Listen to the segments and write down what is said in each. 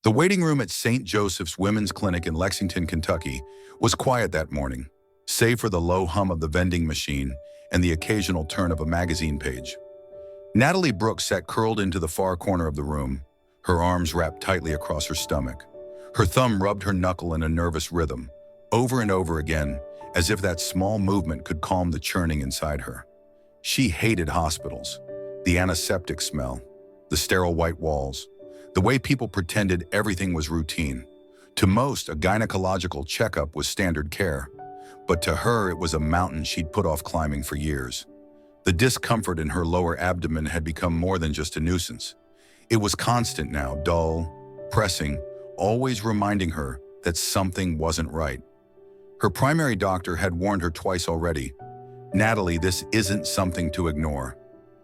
The waiting room at St. Joseph's Women's Clinic in Lexington, Kentucky, was quiet that morning, save for the low hum of the vending machine and the occasional turn of a magazine page. Natalie Brooks sat curled into the far corner of the room, her arms wrapped tightly across her stomach. Her thumb rubbed her knuckle in a nervous rhythm, over and over again, as if that small movement could calm the churning inside her. She hated hospitals, the antiseptic smell, the sterile white walls, the way people pretended everything was routine. To most, a gynecological checkup was standard care, but to her it was a mountain she'd put off climbing for years. The discomfort in her lower abdomen had become more than just a nuisance. It was constant now, dull, pressing, always reminding her that something wasn't right. Her primary doctor had warned her twice already. "Natalie, this isn't something to ignore.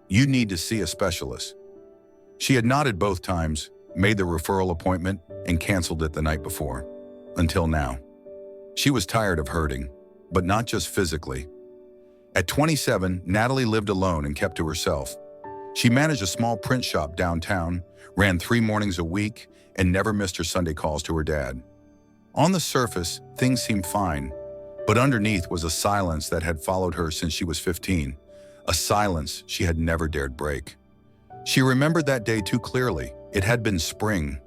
You need to see a specialist." She had nodded both times, made the referral appointment, and canceled it the night before. Until now. She was tired of hurting, but not just physically. At 27, Natalie lived alone and kept to herself. She managed a small print shop downtown, ran 3 mornings a week, and never missed her Sunday calls to her dad. On the surface, things seemed fine, but underneath was a silence that had followed her since she was 15, a silence she had never dared break. She remembered that day too clearly. It had been spring.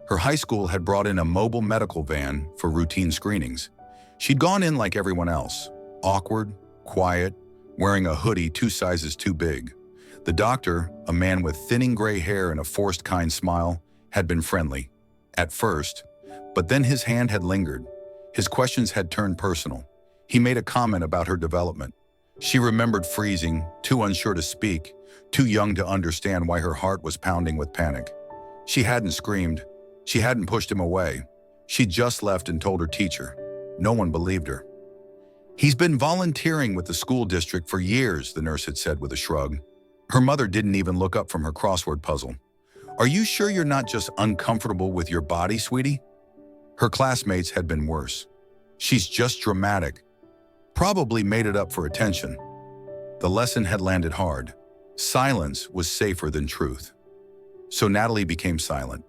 Her high school had brought in a mobile medical van for routine screenings. She'd gone in like everyone else, awkward, quiet, wearing a hoodie 2 sizes too big. The doctor, a man with thinning gray hair and a forced kind smile, had been friendly, at first, but then his hand had lingered. His questions had turned personal. He made a comment about her development. She remembered freezing, too unsure to speak, too young to understand why her heart was pounding with panic. She hadn't screamed. She hadn't pushed him away. She'd just left and told her teacher. No one believed her. "He's been volunteering with the school district for years," the nurse had said with a shrug. Her mother didn't even look up from her crossword puzzle. "Are you sure you're not just uncomfortable with your body, sweetie?" Her classmates had been worse. "She's just dramatic. Probably made it up for attention." The lesson had landed hard. Silence was safer than truth. So Natalie became silent.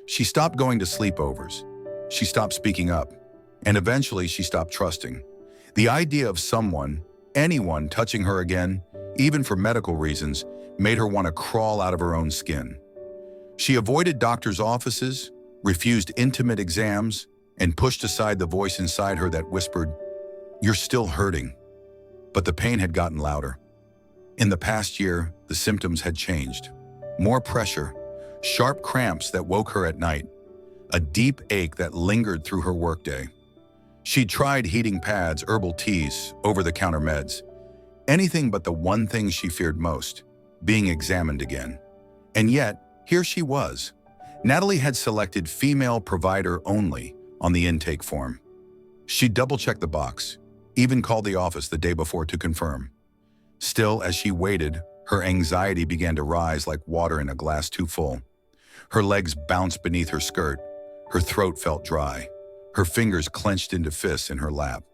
She stopped going to sleepovers. She stopped speaking up. And eventually she stopped trusting. The idea of someone, anyone, touching her again, even for medical reasons, made her want to crawl out of her own skin. She avoided doctors' offices, refused intimate exams, and pushed aside the voice inside her that whispered, "You're still hurting." But the pain had gotten louder. In the past year, the symptoms had changed. More pressure, sharp cramps that woke her at night, a deep ache that lingered through her workday. She'd tried heating pads, herbal teas, over-the-counter meds, anything but the one thing she feared most, being examined again. And yet, here she was. Natalie had selected female provider only on the intake form. She double-checked the box, even called the office the day before to confirm. Still, as she waited, her anxiety began to rise like water in a glass too full. Her legs bounced beneath her skirt. Her throat felt dry. Her fingers clenched into fists in her lap.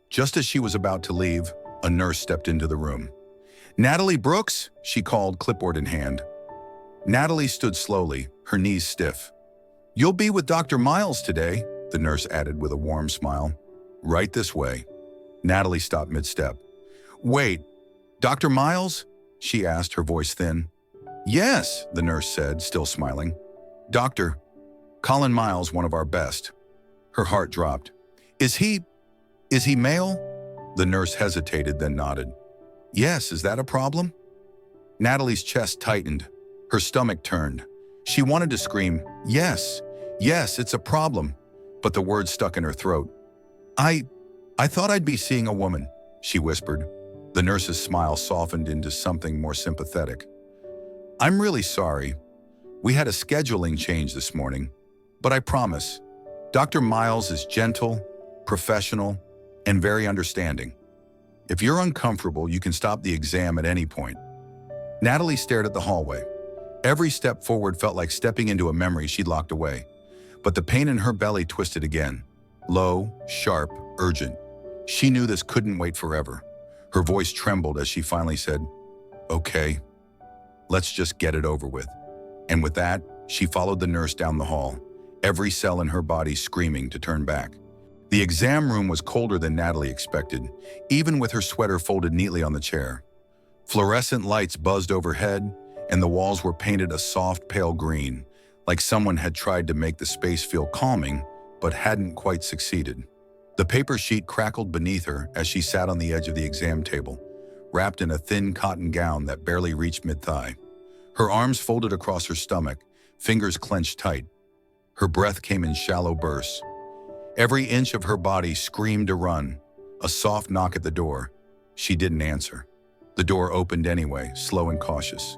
Just as she was about to leave, a nurse stepped into the room. "Natalie Brooks?" she called, clipboard in hand. Natalie stood slowly, her knees stiff. "You'll be with Dr. Miles today," the nurse added with a warm smile. "Right this way." Natalie stopped mid-step. "Wait, Dr. Miles?" she asked, her voice thin. "Yes," the nurse said, still smiling. "Doctor, Colin Miles, one of our best." Her heart dropped. Is he male?" The nurse hesitated, then nodded. "Yes, is that a problem?" Natalie's chest tightened. Her stomach turned. She wanted to scream, yes, it's a problem," but the words stuck in her throat. I thought I'd be seeing a woman," she whispered. The nurse's smile softened into something more sympathetic. "I'm really sorry. We had a scheduling change this morning, but I promise, Dr. Miles is gentle, professional, and very understanding. If you're uncomfortable, you can stop the exam at any point." Natalie stared at the hallway. Every step forward felt like stepping into a memory she'd locked away. But the pain in her belly twisted again. Low, sharp, urgent. She knew this couldn't wait forever. Her voice trembled as she finally said, "Okay, let's just get it over with." And with that, she followed the nurse down the hall. every cell in her body screaming to turn back. The exam room was colder than Natalie expected, even with her sweater folded neatly on the chair. Fluorescent lights buzzed overhead, and the walls were painted a soft pale green, like someone had tried to make the space feel calming, but hadn't quite succeeded. The paper sheet crackled beneath her as she sat on the edge of the exam table, wrapped in a thin cotton gown that barely reached mid-thigh. Her arms folded across her stomach, fingers clenched tight. Her breath came in shallow bursts. Every inch of her body screamed to run. A soft knock at the door. She didn't answer. The door opened anyway, slow and cautious.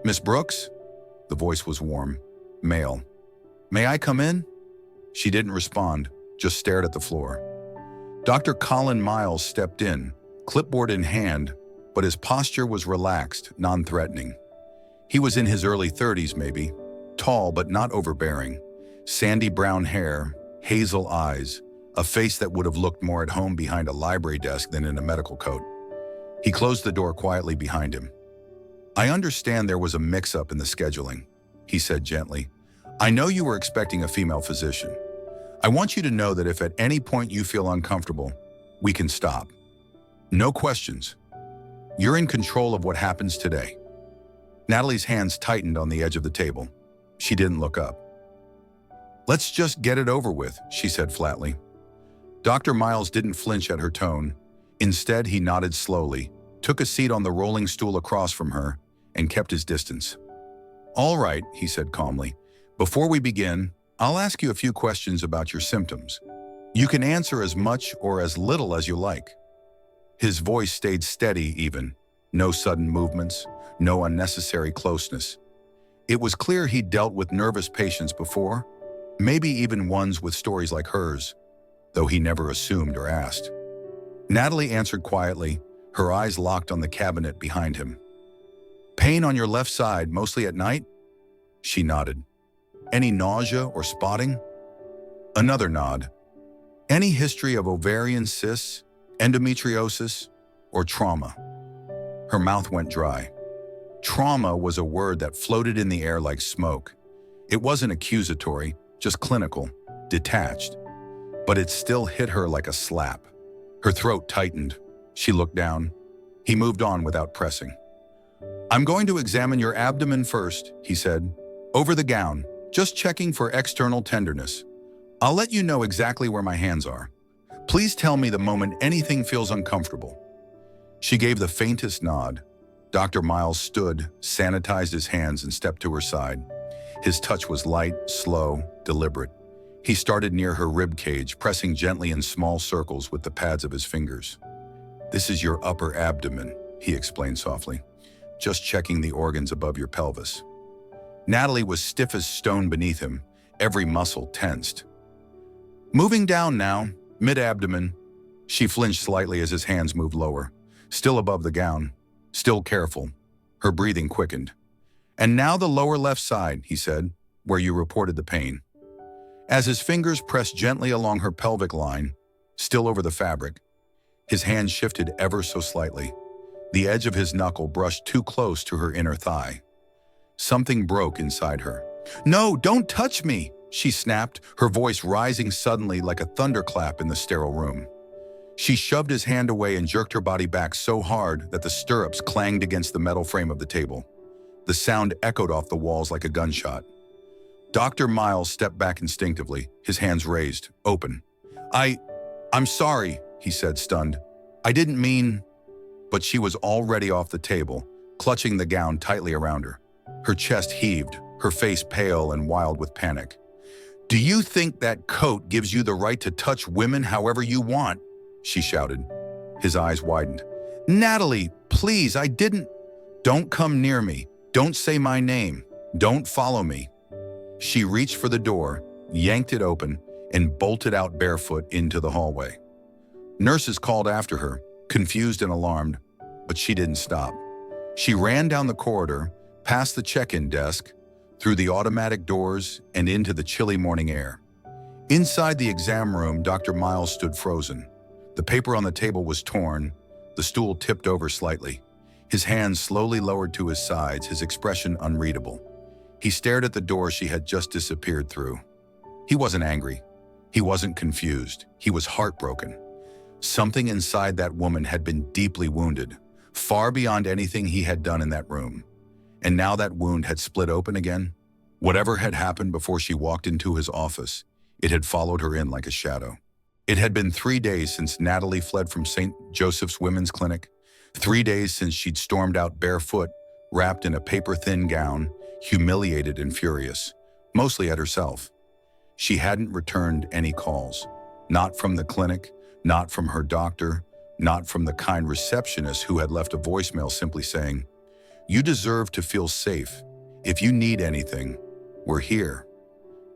"Miss Brooks?" The voice was warm, male. "May I come in?" She didn't respond, just stared at the floor. Dr. Colin Miles stepped in, clipboard in hand, but his posture was relaxed, non-threatening. He was in his early 30s maybe, tall but not overbearing, sandy brown hair, hazel eyes, a face that would have looked more at home behind a library desk than in a medical coat. He closed the door quietly behind him. "I understand there was a mix-up in the scheduling," he said gently. "I know you were expecting a female physician. I want you to know that if at any point you feel uncomfortable, we can stop. No questions. You're in control of what happens today." Natalie's hands tightened on the edge of the table. She didn't look up. "Let's just get it over with," she said flatly. Dr. Miles didn't flinch at her tone. Instead, he nodded slowly, took a seat on the rolling stool across from her, and kept his distance. "All right," he said calmly. "Before we begin, I'll ask you a few questions about your symptoms. You can answer as much or as little as you like." His voice stayed steady even. No sudden movements, no unnecessary closeness. It was clear he'd dealt with nervous patients before, maybe even ones with stories like hers, though he never assumed or asked. Natalie answered quietly, her eyes locked on the cabinet behind him. "Pain on your left side, mostly at night?" She nodded. "Any nausea or spotting?" Another nod. "Any history of ovarian cysts, endometriosis, or trauma?" Her mouth went dry. Trauma was a word that floated in the air like smoke. It wasn't accusatory, just clinical, detached. But it still hit her like a slap. Her throat tightened. She looked down. He moved on without pressing. "I'm going to examine your abdomen first," he said. "Over the gown, just checking for external tenderness. I'll let you know exactly where my hands are. Please tell me the moment anything feels uncomfortable." She gave the faintest nod. Dr. Miles stood, sanitized his hands, and stepped to her side. His touch was light, slow, deliberate. He started near her rib cage, pressing gently in small circles with the pads of his fingers. "This is your upper abdomen," he explained softly. "Just checking the organs above your pelvis." Natalie was stiff as stone beneath him, every muscle tensed. "Moving down now, mid-abdomen." She flinched slightly as his hands moved lower, still above the gown, still careful. Her breathing quickened. "And now the lower left side," he said, "where you reported the pain." As his fingers pressed gently along her pelvic line, still over the fabric, his hand shifted ever so slightly. The edge of his knuckle brushed too close to her inner thigh. Something broke inside her. "No, don't touch me!" she snapped, her voice rising suddenly like a thunderclap in the sterile room. She shoved his hand away and jerked her body back so hard that the stirrups clanged against the metal frame of the table. The sound echoed off the walls like a gunshot. Dr. Miles stepped back instinctively, his hands raised, open. I'm sorry," he said, stunned. "I didn't mean..." But she was already off the table, clutching the gown tightly around her. Her chest heaved, her face pale and wild with panic. "Do you think that coat gives you the right to touch women however you want?" she shouted. His eyes widened. "Natalie, please, I didn't..." "Don't come near me. Don't say my name. Don't follow me." She reached for the door, yanked it open, and bolted out barefoot into the hallway. Nurses called after her, confused and alarmed, but she didn't stop. She ran down the corridor, past the check-in desk, through the automatic doors, and into the chilly morning air. Inside the exam room, Dr. Miles stood frozen. The paper on the table was torn, the stool tipped over slightly. His hands slowly lowered to his sides, his expression unreadable. He stared at the door she had just disappeared through. He wasn't angry. He wasn't confused. He was heartbroken. Something inside that woman had been deeply wounded, far beyond anything he had done in that room. And now that wound had split open again. Whatever had happened before she walked into his office, it had followed her in like a shadow. It had been 3 days since Natalie fled from St. Joseph's Women's Clinic, 3 days since she'd stormed out barefoot, wrapped in a paper-thin gown, humiliated and furious, mostly at herself. She hadn't returned any calls, not from the clinic, not from her doctor, not from the kind receptionist who had left a voicemail simply saying, "You deserve to feel safe. If you need anything, we're here."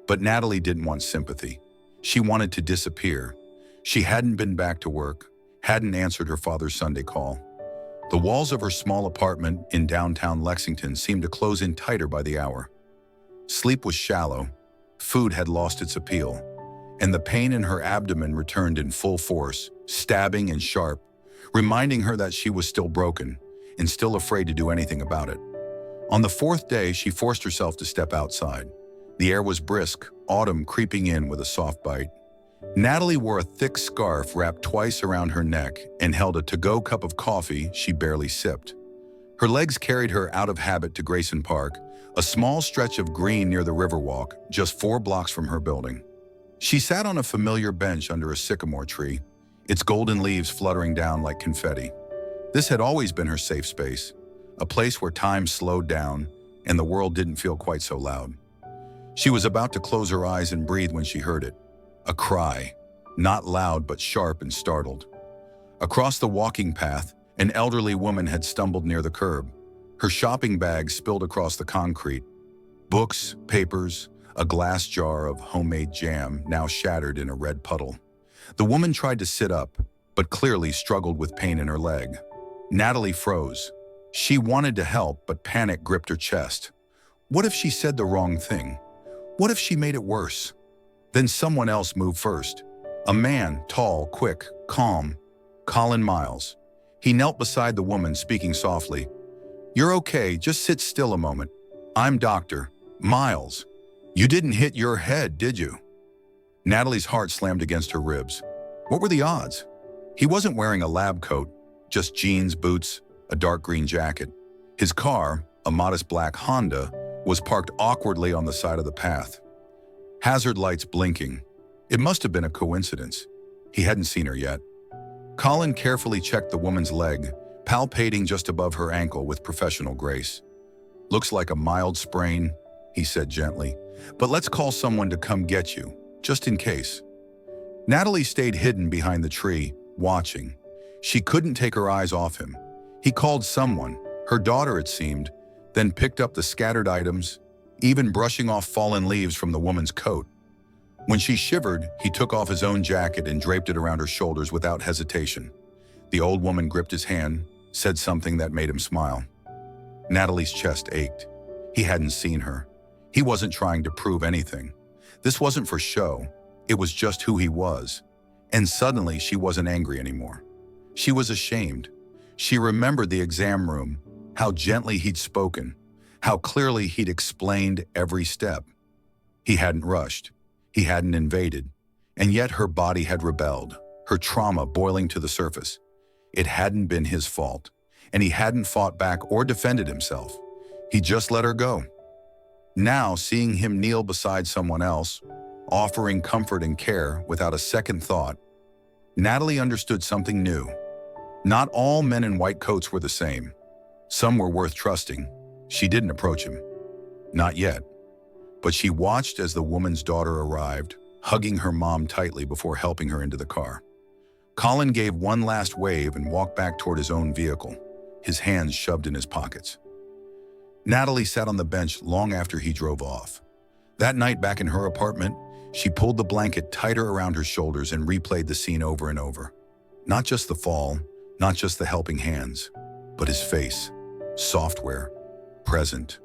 But Natalie didn't want sympathy. She wanted to disappear. She hadn't been back to work, hadn't answered her father's Sunday call. The walls of her small apartment in downtown Lexington seemed to close in tighter by the hour. Sleep was shallow, food had lost its appeal, and the pain in her abdomen returned in full force, stabbing and sharp, reminding her that she was still broken and still afraid to do anything about it. On the 4th day, she forced herself to step outside. The air was brisk, autumn creeping in with a soft bite. Natalie wore a thick scarf wrapped twice around her neck and held a to-go cup of coffee she barely sipped. Her legs carried her out of habit to Grayson Park, a small stretch of green near the Riverwalk, just 4 blocks from her building. She sat on a familiar bench under a sycamore tree, its golden leaves fluttering down like confetti. This had always been her safe space, a place where time slowed down and the world didn't feel quite so loud. She was about to close her eyes and breathe when she heard it. A cry, not loud but sharp and startled. Across the walking path, an elderly woman had stumbled near the curb. Her shopping bag spilled across the concrete. Books, papers, a glass jar of homemade jam now shattered in a red puddle. The woman tried to sit up, but clearly struggled with pain in her leg. Natalie froze. She wanted to help, but panic gripped her chest. What if she said the wrong thing? What if she made it worse? Then someone else moved first. A man, tall, quick, calm. Colin Miles. He knelt beside the woman, speaking softly. "You're okay, just sit still a moment. I'm Dr. Miles. You didn't hit your head, did you?" Natalie's heart slammed against her ribs. What were the odds? He wasn't wearing a lab coat, just jeans, boots, a dark green jacket. His car, a modest black Honda, was parked awkwardly on the side of the path. Hazard lights blinking. It must have been a coincidence. He hadn't seen her yet. Colin carefully checked the woman's leg, palpating just above her ankle with professional grace. "Looks like a mild sprain," he said gently, "but let's call someone to come get you, just in case." Natalie stayed hidden behind the tree, watching. She couldn't take her eyes off him. He called someone, her daughter it seemed, then picked up the scattered items, even brushing off fallen leaves from the woman's coat. When she shivered, he took off his own jacket and draped it around her shoulders without hesitation. The old woman gripped his hand, said something that made him smile. Natalie's chest ached. He hadn't seen her. He wasn't trying to prove anything. This wasn't for show. It was just who he was. And suddenly she wasn't angry anymore. She was ashamed. She remembered the exam room, how gently he'd spoken, how clearly he'd explained every step. He hadn't rushed. He hadn't invaded. And yet her body had rebelled, her trauma boiling to the surface. It hadn't been his fault, and he hadn't fought back or defended himself. He just let her go. Now, seeing him kneel beside someone else, offering comfort and care without a second thought, Natalie understood something new. Not all men in white coats were the same. Some were worth trusting. She didn't approach him. Not yet. But she watched as the woman's daughter arrived, hugging her mom tightly before helping her into the car. Colin gave one last wave and walked back toward his own vehicle, his hands shoved in his pockets. Natalie sat on the bench long after he drove off. That night back in her apartment, she pulled the blanket tighter around her shoulders and replayed the scene over and over. Not just the fall, not just the helping hands, but his face. Software, present,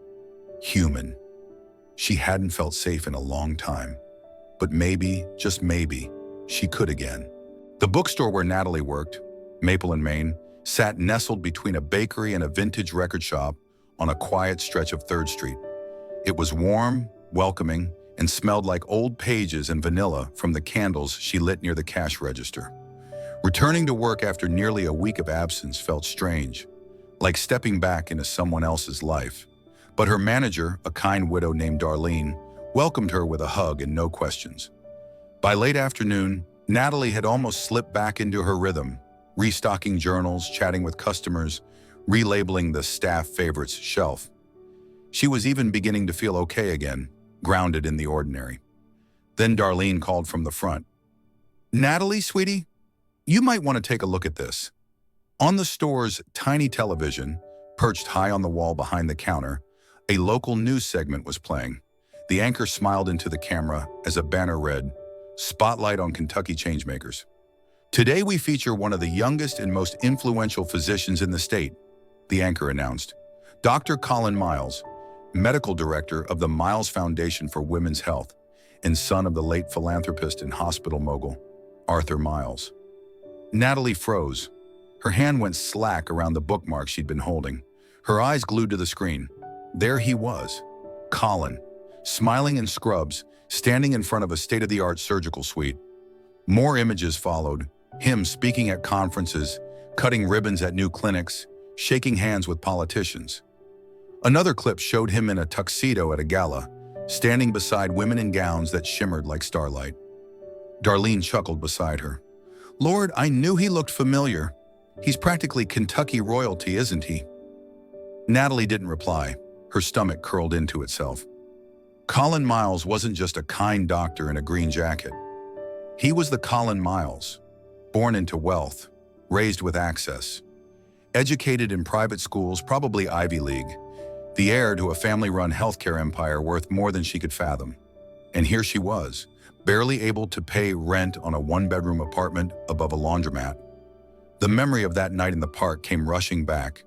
human. She hadn't felt safe in a long time, but maybe, just maybe, she could again. The bookstore where Natalie worked, Maple and Main, sat nestled between a bakery and a vintage record shop on a quiet stretch of 3rd Street. It was warm, welcoming, and smelled like old pages and vanilla from the candles she lit near the cash register. Returning to work after nearly a week of absence felt strange, like stepping back into someone else's life. But her manager, a kind widow named Darlene, welcomed her with a hug and no questions. By late afternoon, Natalie had almost slipped back into her rhythm, restocking journals, chatting with customers, relabeling the staff favorites shelf. She was even beginning to feel okay again, grounded in the ordinary. Then Darlene called from the front. "Natalie, sweetie, you might want to take a look at this." On the store's tiny television, perched high on the wall behind the counter, a local news segment was playing. The anchor smiled into the camera as a banner read, "Spotlight on Kentucky Changemakers." "Today we feature one of the youngest and most influential physicians in the state," the anchor announced. Dr. Colin Miles, medical director of the Miles Foundation for Women's Health and son of the late philanthropist and hospital mogul, Arthur Miles. Natalie froze. Her hand went slack around the bookmark she'd been holding, her eyes glued to the screen. There he was, Colin, smiling in scrubs, standing in front of a state-of-the-art surgical suite. More images followed, him speaking at conferences, cutting ribbons at new clinics, shaking hands with politicians. Another clip showed him in a tuxedo at a gala, standing beside women in gowns that shimmered like starlight. Darlene chuckled beside her. "Lord, I knew he looked familiar. He's practically Kentucky royalty, isn't he?" Natalie didn't reply. Her stomach curled into itself. Colin Miles wasn't just a kind doctor in a green jacket. He was the Colin Miles, born into wealth, raised with access, educated in private schools, probably Ivy League, the heir to a family-run healthcare empire worth more than she could fathom. And here she was, barely able to pay rent on a one-bedroom apartment above a laundromat. The memory of that night in the park came rushing back.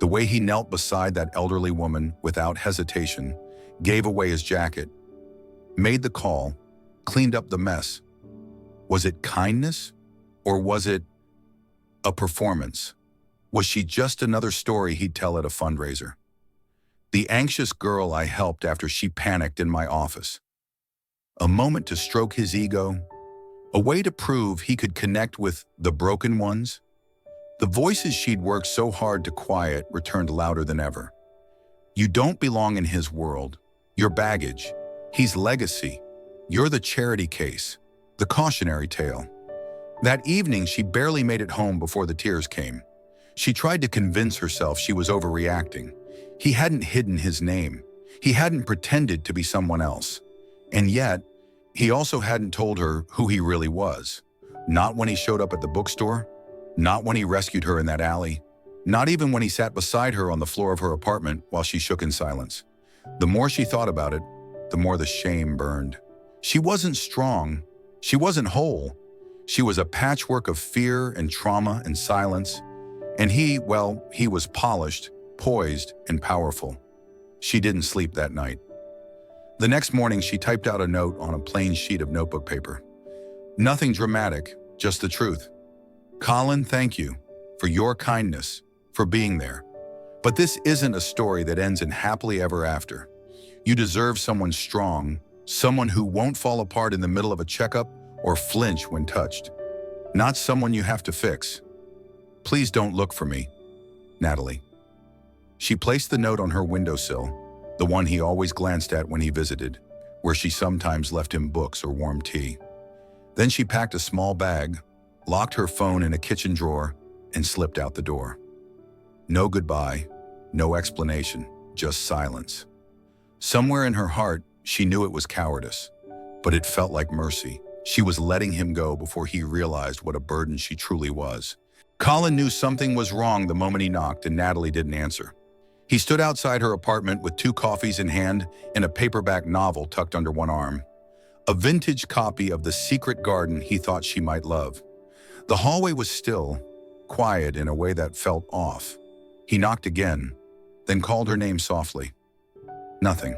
The way he knelt beside that elderly woman without hesitation, gave away his jacket, made the call, cleaned up the mess. Was it kindness, or was it a performance? Was she just another story he'd tell at a fundraiser? The anxious girl I helped after she panicked in my office. A moment to stroke his ego, a way to prove he could connect with the broken ones. The voices she'd worked so hard to quiet returned louder than ever. You don't belong in his world. Your baggage. He's legacy. You're the charity case, the cautionary tale. That evening, she barely made it home before the tears came. She tried to convince herself she was overreacting. He hadn't hidden his name. He hadn't pretended to be someone else. And yet, he also hadn't told her who he really was. Not when he showed up at the bookstore, not when he rescued her in that alley, not even when he sat beside her on the floor of her apartment while she shook in silence. The more she thought about it, the more the shame burned. She wasn't strong. She wasn't whole. She was a patchwork of fear and trauma and silence. And he was polished, poised, and powerful. She didn't sleep that night. The next morning, she typed out a note on a plain sheet of notebook paper. Nothing dramatic, just the truth. "Colin, thank you for your kindness, for being there. But this isn't a story that ends in happily ever after. You deserve someone strong, someone who won't fall apart in the middle of a checkup or flinch when touched. Not someone you have to fix. Please don't look for me, Natalie." She placed the note on her windowsill, the one he always glanced at when he visited, where she sometimes left him books or warm tea. Then she packed a small bag, locked her phone in a kitchen drawer, and slipped out the door. No goodbye, no explanation, just silence. Somewhere in her heart, she knew it was cowardice, but it felt like mercy. She was letting him go before he realized what a burden she truly was. Colin knew something was wrong the moment he knocked and Natalie didn't answer. He stood outside her apartment with 2 coffees in hand and a paperback novel tucked under one arm. A vintage copy of The Secret Garden he thought she might love. The hallway was still, quiet in a way that felt off. He knocked again, then called her name softly. Nothing.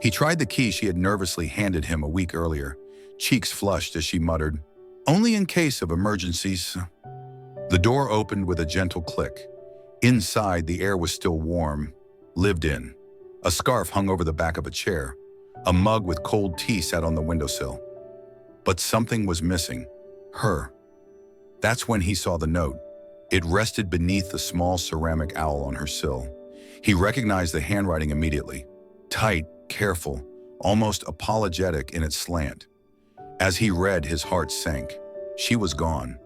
He tried the key she had nervously handed him a week earlier, cheeks flushed as she muttered, "Only in case of emergencies." The door opened with a gentle click. Inside, the air was still warm, lived in. A scarf hung over the back of a chair. A mug with cold tea sat on the windowsill. But something was missing. Her. That's when he saw the note. It rested beneath the small ceramic owl on her sill. He recognized the handwriting immediately. Tight, careful, almost apologetic in its slant. As he read, his heart sank. She was gone.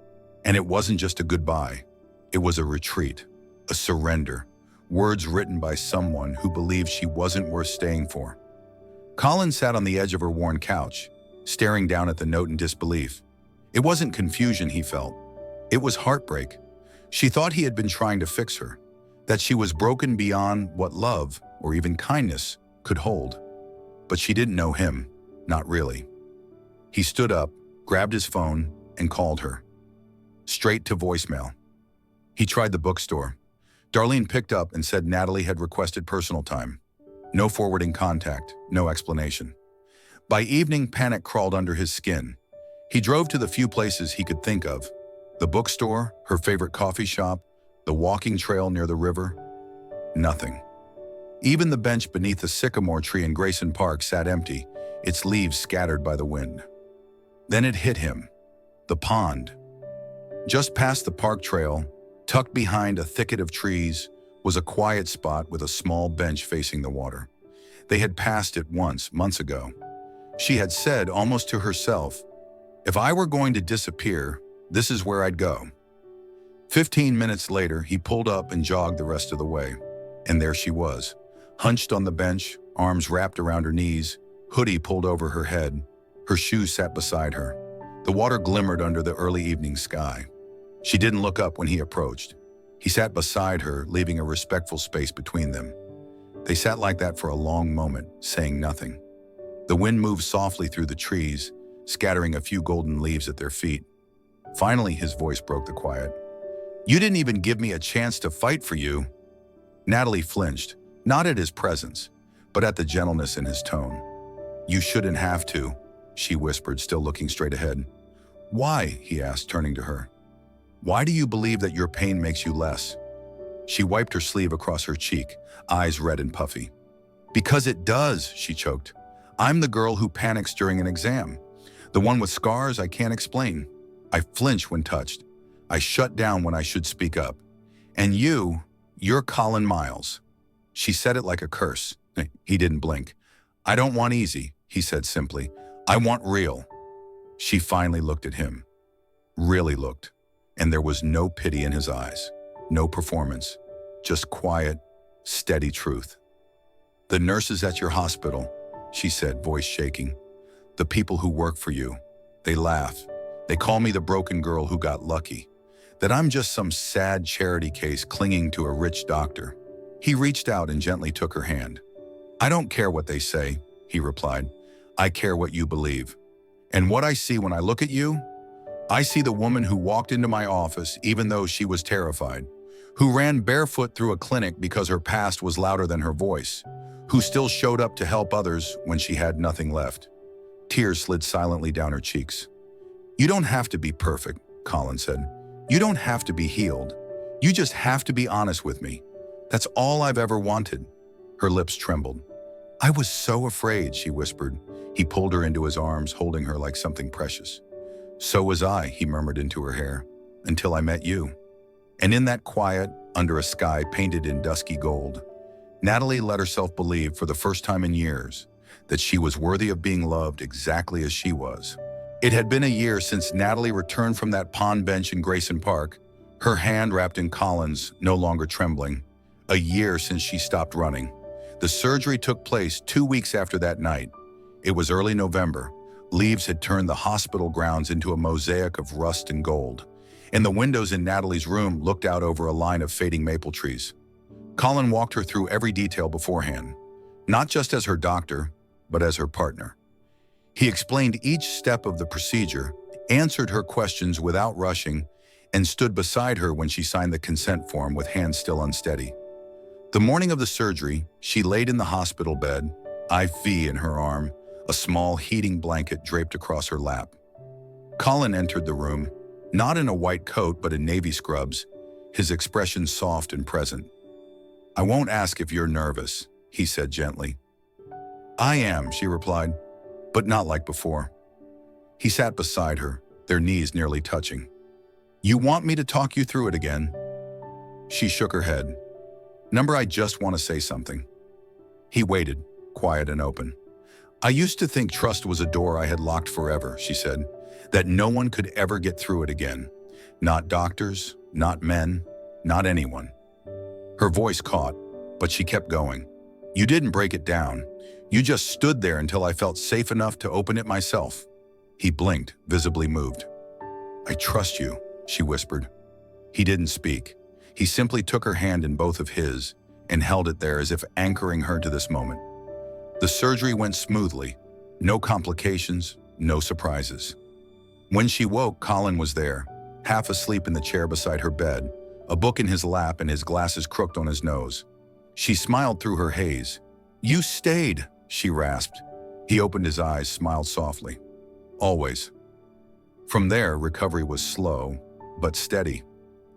And it wasn't just a goodbye. It was a retreat, a surrender. Words written by someone who believed she wasn't worth staying for. Colin sat on the edge of her worn couch, staring down at the note in disbelief. It wasn't confusion he felt. It was heartbreak. She thought he had been trying to fix her, that she was broken beyond what love, or even kindness, could hold. But she didn't know him, not really. He stood up, grabbed his phone, and called her. Straight to voicemail. He tried the bookstore. Darlene picked up and said Natalie had requested personal time. No forwarding contact, no explanation. By evening, panic crawled under his skin. He drove to the few places he could think of. The bookstore, her favorite coffee shop, the walking trail near the river. Nothing. Even the bench beneath the sycamore tree in Grayson Park sat empty, its leaves scattered by the wind. Then it hit him. The pond. Just past the park trail, tucked behind a thicket of trees, was a quiet spot with a small bench facing the water. They had passed it once, months ago. She had said, almost to herself, if I were going to disappear, this is where I'd go. 15 minutes later, he pulled up and jogged the rest of the way. And there she was, hunched on the bench, arms wrapped around her knees, hoodie pulled over her head. Her shoes sat beside her. The water glimmered under the early evening sky. She didn't look up when he approached. He sat beside her, leaving a respectful space between them. They sat like that for a long moment, saying nothing. The wind moved softly through the trees, scattering a few golden leaves at their feet. Finally, his voice broke the quiet. You didn't even give me a chance to fight for you. Natalie flinched, not at his presence, but at the gentleness in his tone. You shouldn't have to, she whispered, still looking straight ahead. Why? He asked, turning to her. Why do you believe that your pain makes you less? She wiped her sleeve across her cheek, eyes red and puffy. Because it does, she choked. I'm the girl who panics during an exam. The one with scars I can't explain. I flinch when touched. I shut down when I should speak up. And you're Colin Miles. She said it like a curse. He didn't blink. I don't want easy, he said simply. I want real. She finally looked at him. Really looked. And there was no pity in his eyes. No performance. Just quiet, steady truth. The nurses at your hospital, she said, voice shaking. The people who work for you. They laugh. They call me the broken girl who got lucky. That I'm just some sad charity case clinging to a rich doctor. He reached out and gently took her hand. I don't care what they say, he replied. I care what you believe. And what I see when I look at you? I see the woman who walked into my office even though she was terrified, who ran barefoot through a clinic because her past was louder than her voice, who still showed up to help others when she had nothing left. Tears slid silently down her cheeks. You don't have to be perfect, Colin said. You don't have to be healed. You just have to be honest with me. That's all I've ever wanted. Her lips trembled. I was so afraid, she whispered. He pulled her into his arms, holding her like something precious. So was I, he murmured into her hair, until I met you. And in that quiet, under a sky painted in dusky gold, Natalie let herself believe for the first time in years that she was worthy of being loved exactly as she was. It had been a year since Natalie returned from that pond bench in Grayson Park, her hand wrapped in Colin's, no longer trembling. A year since she stopped running. The surgery took place 2 weeks after that night. It was early November. Leaves had turned the hospital grounds into a mosaic of rust and gold, and the windows in Natalie's room looked out over a line of fading maple trees. Colin walked her through every detail beforehand, not just as her doctor, but as her partner. He explained each step of the procedure, answered her questions without rushing, and stood beside her when she signed the consent form with hands still unsteady. The morning of the surgery, she laid in the hospital bed, IV in her arm, a small heating blanket draped across her lap. Colin entered the room, not in a white coat but in navy scrubs, his expression soft and present. I won't ask if you're nervous, he said gently. "I am," she replied, "but not like before." He sat beside her, their knees nearly touching. "You want me to talk you through it again?" She shook her head. "I just want to say something." He waited, quiet and open. "I used to think trust was a door I had locked forever," she said, "that no one could ever get through it again. Not doctors, not men, not anyone." Her voice caught, but she kept going. "You didn't break it down. You just stood there until I felt safe enough to open it myself." He blinked, visibly moved. "I trust you," she whispered. He didn't speak. He simply took her hand in both of his and held it there as if anchoring her to this moment. The surgery went smoothly. No complications, no surprises. When she woke, Colin was there, half asleep in the chair beside her bed, a book in his lap and his glasses crooked on his nose. She smiled through her haze. "You stayed," she rasped. He opened his eyes, smiled softly. "Always." From there, recovery was slow, but steady.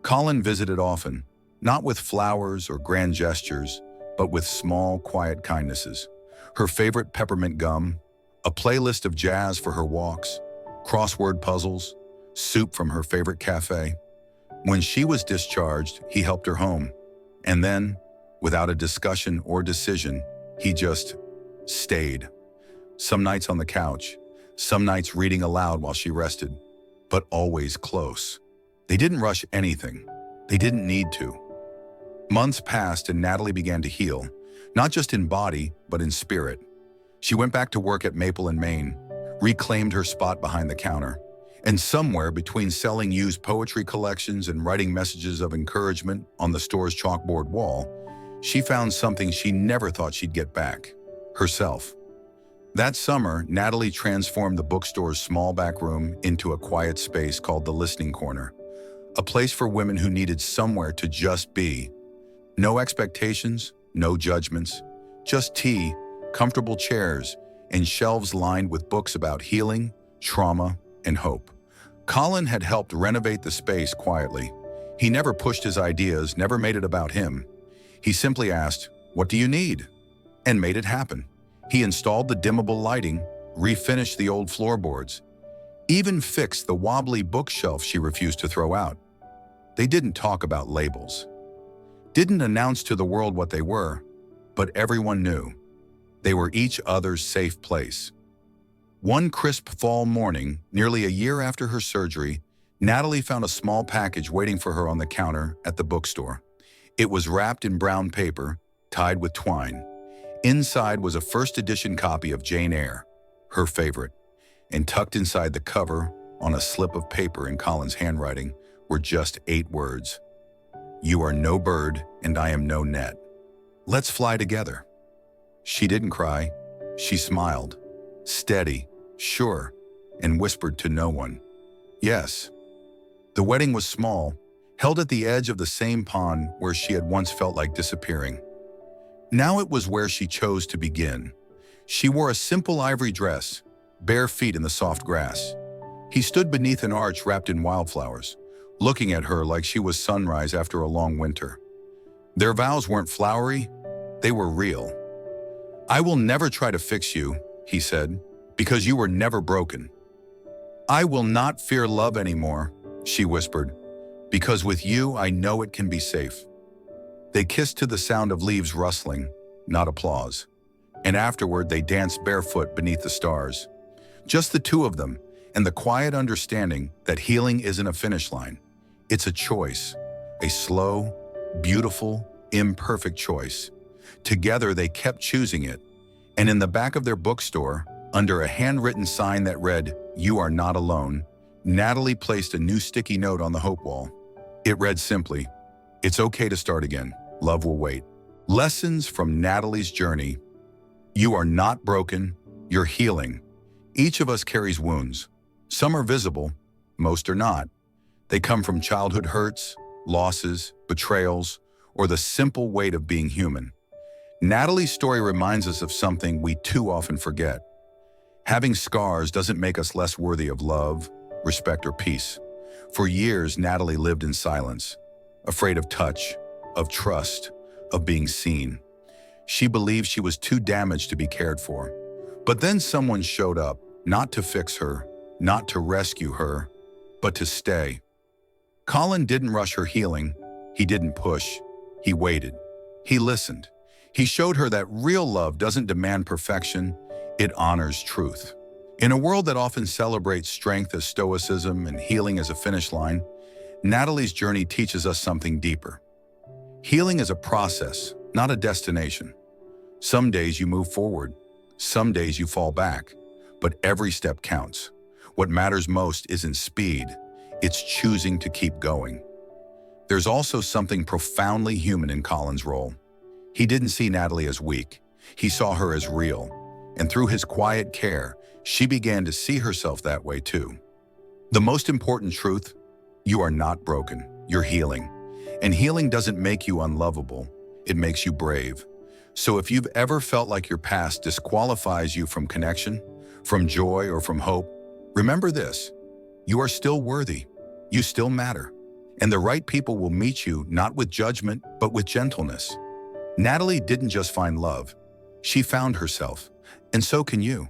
Colin visited often, not with flowers or grand gestures, but with small, quiet kindnesses. Her favorite peppermint gum, a playlist of jazz for her walks, crossword puzzles, soup from her favorite cafe. When she was discharged, he helped her home. And then, without a discussion or decision, he just stayed. Some nights on the couch, some nights reading aloud while she rested, but always close. They didn't rush anything. They didn't need to. Months passed and Natalie began to heal, not just in body, but in spirit. She went back to work at Maple and Main, reclaimed her spot behind the counter, and somewhere between selling used poetry collections and writing messages of encouragement on the store's chalkboard wall, she found something she never thought she'd get back: herself. That summer, Natalie transformed the bookstore's small back room into a quiet space called the Listening Corner, a place for women who needed somewhere to just be. No expectations, no judgments, just tea, comfortable chairs, and shelves lined with books about healing, trauma, and hope. Colin had helped renovate the space quietly. He never pushed his ideas, never made it about him. He simply asked, "What do you need?" and made it happen. He installed the dimmable lighting, refinished the old floorboards, even fixed the wobbly bookshelf she refused to throw out. They didn't talk about labels, didn't announce to the world what they were, but everyone knew. They were each other's safe place. One crisp fall morning, nearly a year after her surgery, Natalie found a small package waiting for her on the counter at the bookstore. It was wrapped in brown paper, tied with twine. Inside was a first edition copy of Jane Eyre, her favorite, and tucked inside the cover, on a slip of paper in Colin's handwriting, were just 8 words. "You are no bird, and I am no net. Let's fly together." She didn't cry. She smiled, steady, sure, and whispered to no one, "Yes." The wedding was small, held at the edge of the same pond where she had once felt like disappearing. Now it was where she chose to begin. She wore a simple ivory dress, bare feet in the soft grass. He stood beneath an arch wrapped in wildflowers, looking at her like she was sunrise after a long winter. Their vows weren't flowery, they were real. "I will never try to fix you," he said, "because you were never broken." "I will not fear love anymore," she whispered, "because with you I know it can be safe." They kissed to the sound of leaves rustling, not applause. And afterward they danced barefoot beneath the stars. Just the two of them, and the quiet understanding that healing isn't a finish line. It's a choice, a slow, beautiful, imperfect choice. Together they kept choosing it. And in the back of their bookstore, under a handwritten sign that read, "You are not alone," Natalie placed a new sticky note on the hope wall. It read simply, "It's okay to start again. Love will wait." Lessons from Natalie's journey. You are not broken, you're healing. Each of us carries wounds. Some are visible, most are not. They come from childhood hurts, losses, betrayals, or the simple weight of being human. Natalie's story reminds us of something we too often forget. Having scars doesn't make us less worthy of love, respect, or peace. For years, Natalie lived in silence, afraid of touch, of trust, of being seen. She believed she was too damaged to be cared for. But then someone showed up, not to fix her, not to rescue her, but to stay. Colin didn't rush her healing. He didn't push. He waited. He listened. He showed her that real love doesn't demand perfection, it honors truth. In a world that often celebrates strength as stoicism and healing as a finish line, Natalie's journey teaches us something deeper. Healing is a process, not a destination. Some days you move forward, some days you fall back, but every step counts. What matters most isn't speed, it's choosing to keep going. There's also something profoundly human in Colin's role. He didn't see Natalie as weak, he saw her as real, and through his quiet care, she began to see herself that way too. The most important truth: you are not broken, you're healing. And healing doesn't make you unlovable, it makes you brave. So if you've ever felt like your past disqualifies you from connection, from joy, or from hope, remember this: you are still worthy, you still matter, and the right people will meet you not with judgment, but with gentleness. Natalie didn't just find love, she found herself, and so can you.